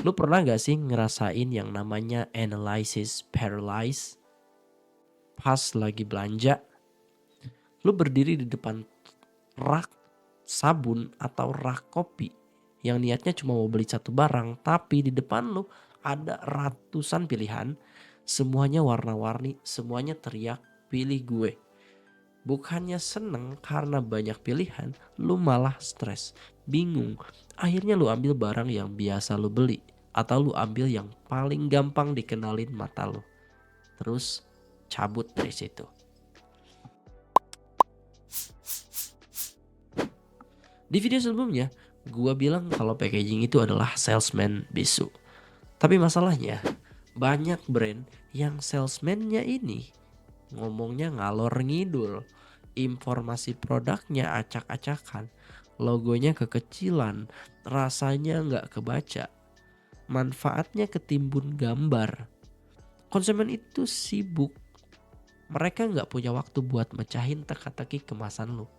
Lu pernah gak sih ngerasain yang namanya analysis paralysis? Pas lagi belanja, lu berdiri di depan rak sabun atau rak kopi yang niatnya cuma mau beli satu barang, tapi di depan lu ada ratusan pilihan, semuanya warna-warni, semuanya teriak pilih gue. Bukannya seneng karena banyak pilihan, lu malah stres, bingung. Akhirnya lu ambil barang yang biasa lu beli, atau lu ambil yang paling gampang dikenalin mata lu. Terus cabut dari situ. Di video sebelumnya, gua bilang kalau packaging itu adalah salesman bisu. Tapi masalahnya, banyak brand yang salesman-nya ini ngomongnya ngalor ngidul. Informasi produknya acak-acakan, logonya kekecilan, rasanya nggak kebaca, manfaatnya ketimbun gambar. Konsumen itu sibuk, mereka nggak punya waktu buat mecahin teka-teki kemasan lu.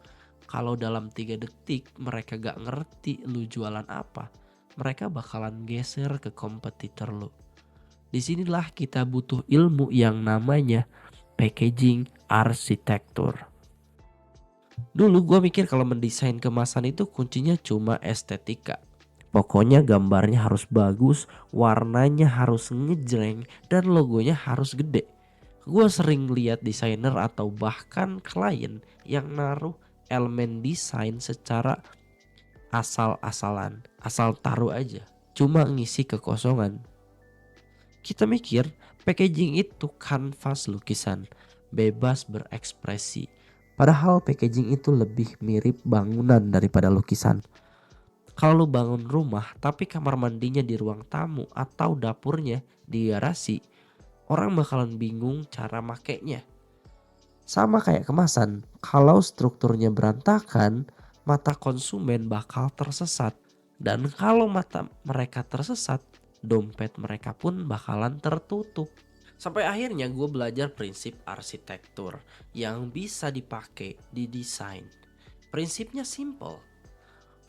Kalau dalam 3 detik mereka gak ngerti lu jualan apa, mereka bakalan geser ke kompetitor lu. Disinilah kita butuh ilmu yang namanya packaging arsitektur. Dulu gue mikir kalau mendesain kemasan itu kuncinya cuma estetika. Pokoknya gambarnya harus bagus, warnanya harus ngejreng, dan logonya harus gede. Gue sering lihat desainer atau bahkan klien yang naruh elemen desain secara asal-asalan, asal taruh aja, cuma ngisi kekosongan. Kita mikir packaging itu kanvas lukisan, bebas berekspresi. Padahal packaging itu lebih mirip bangunan daripada lukisan. Kalau lu bangun rumah tapi kamar mandinya di ruang tamu atau dapurnya di garasi, orang bakalan bingung cara makainya. Sama kayak kemasan, kalau strukturnya berantakan, mata konsumen bakal tersesat. Dan kalau mata mereka tersesat, dompet mereka pun bakalan tertutup. Sampai akhirnya gue belajar prinsip arsitektur yang bisa dipakai di desain. Prinsipnya simple.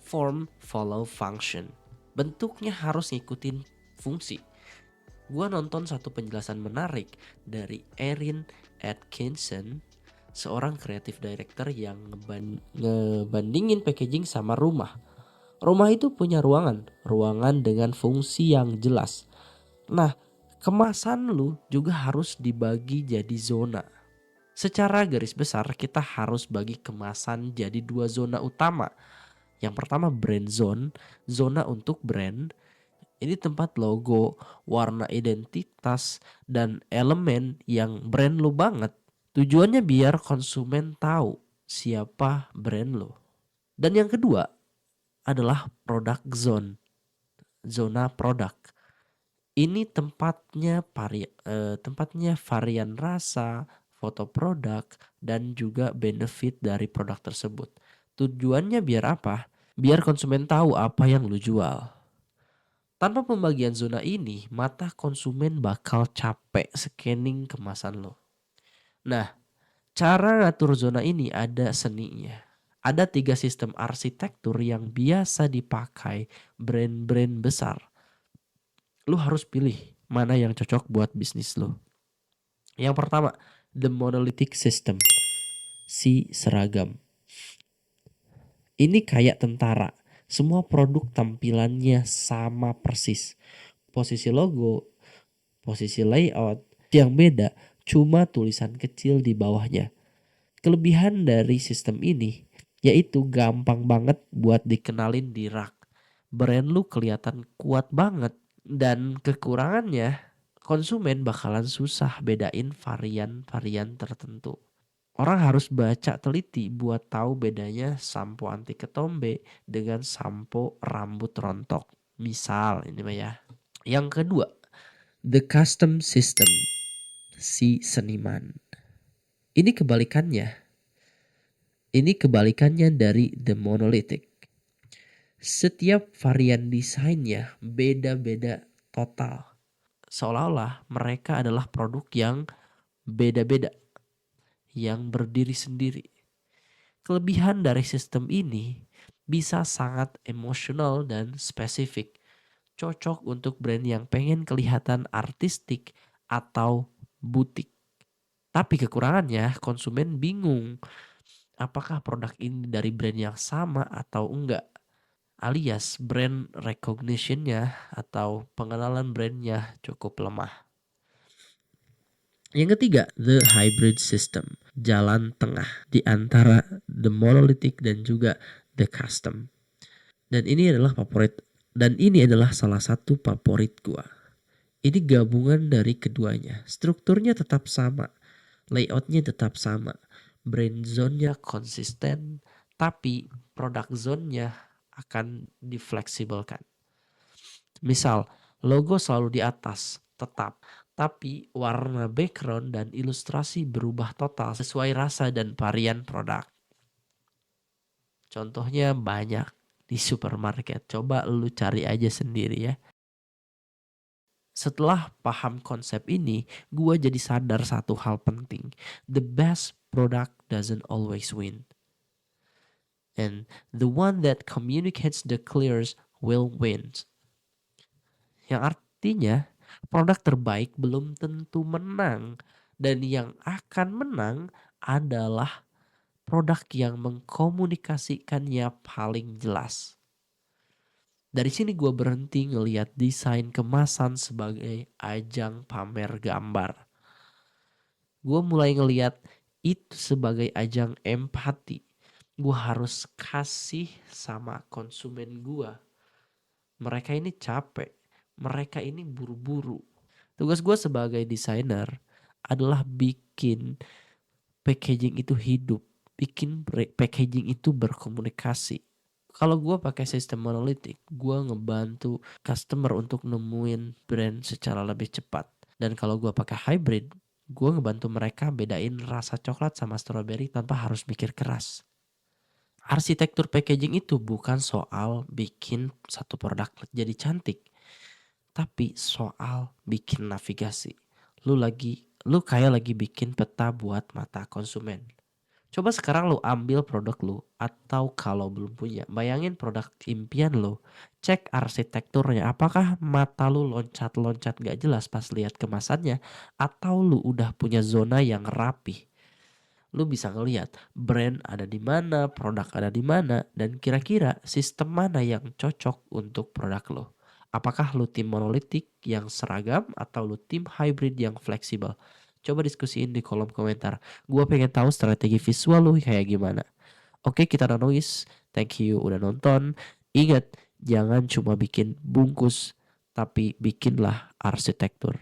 Form follow function. Bentuknya harus ngikutin fungsi. Gue nonton satu penjelasan menarik dari Erin Atkinson, seorang kreatif director yang ngebandingin packaging sama rumah. Rumah itu punya ruangan dengan fungsi yang jelas. Nah, kemasan lu juga harus dibagi jadi zona. Secara garis besar kita harus bagi kemasan jadi 2 zona utama. Yang pertama brand zone, zona untuk brand. Ini tempat logo, warna identitas, dan elemen yang brand lo banget. Tujuannya biar konsumen tahu siapa brand lo. Dan yang kedua adalah product zone, zona produk. Ini tempatnya varian rasa, foto produk, dan juga benefit dari produk tersebut. Tujuannya biar apa? Biar konsumen tahu apa yang lo jual. Tanpa pembagian zona ini, mata konsumen bakal capek scanning kemasan lo. Nah, cara ngatur zona ini ada seninya. Ada 3 sistem arsitektur yang biasa dipakai brand-brand besar. Lu harus pilih mana yang cocok buat bisnis lo. Yang pertama, the monolithic system. Si seragam. Ini kayak tentara. Semua produk tampilannya sama persis. Posisi logo, posisi layout yang beda, cuma tulisan kecil di bawahnya. Kelebihan dari sistem ini yaitu gampang banget buat dikenalin di rak. Brand lu kelihatan kuat banget, dan kekurangannya konsumen bakalan susah bedain varian-varian tertentu. Orang harus baca teliti buat tahu bedanya sampo anti ketombe dengan sampo rambut rontok. Misal ini mah ya. Yang kedua, the custom system, si seniman. Ini kebalikannya. Ini kebalikannya dari the monolithic. Setiap varian desainnya beda-beda total. Seolah-olah mereka adalah produk yang beda-beda, yang berdiri sendiri. Kelebihan dari sistem ini bisa sangat emosional dan spesifik. cocok untuk brand yang pengen kelihatan artistik atau butik. Tapi kekurangannya konsumen bingung apakah produk ini dari brand yang sama atau enggak. Alias brand recognition-nya atau pengenalan brandnya cukup lemah. Yang ketiga, the hybrid system. Jalan tengah di antara the monolithic dan juga the custom. Dan ini adalah salah satu favorit gua. Ini gabungan dari keduanya. Strukturnya tetap sama, layoutnya tetap sama, brand zone-nya konsisten, tapi produk zone-nya akan difleksibelkan. Misal, logo selalu di atas, tetap. Tapi warna background dan ilustrasi berubah total sesuai rasa dan varian produk. Contohnya banyak di supermarket. Coba lu cari aja sendiri ya. Setelah paham konsep ini, gua jadi sadar satu hal penting. The best product doesn't always win. And the one that communicates the clearest will win. Yang artinya produk terbaik belum tentu menang. Dan yang akan menang adalah produk yang mengkomunikasikannya paling jelas. Dari sini gue berhenti ngelihat desain kemasan sebagai ajang pamer gambar. Gue mulai ngelihat itu sebagai ajang empati. Gue harus kasih sama konsumen gue. Mereka ini capek. Mereka ini buru-buru. Tugas gue sebagai desainer adalah bikin packaging itu hidup. Bikin packaging itu berkomunikasi. Kalau gue pakai sistem monolitik, gue ngebantu customer untuk nemuin brand secara lebih cepat. Dan kalau gue pakai hybrid, gue ngebantu mereka bedain rasa coklat sama strawberry tanpa harus mikir keras. Arsitektur packaging itu bukan soal bikin satu produk jadi cantik, tapi soal bikin navigasi. Lu kayak lagi bikin peta buat mata konsumen. Coba sekarang lu ambil produk lu, atau kalau belum punya, bayangin produk impian lu. Cek arsitekturnya, apakah mata lu loncat-loncat gak jelas pas lihat kemasannya, atau lu udah punya zona yang rapih. Lu bisa ngelihat brand ada di mana, produk ada di mana, dan kira-kira sistem mana yang cocok untuk produk lo. Apakah lu tim monolitik yang seragam atau lu tim hybrid yang fleksibel? Coba diskusiin di kolom komentar. Gua pengen tahu strategi visual lu kayak gimana. Oke, kita udah noise. Thank you udah nonton. Ingat, jangan cuma bikin bungkus, tapi bikinlah arsitektur.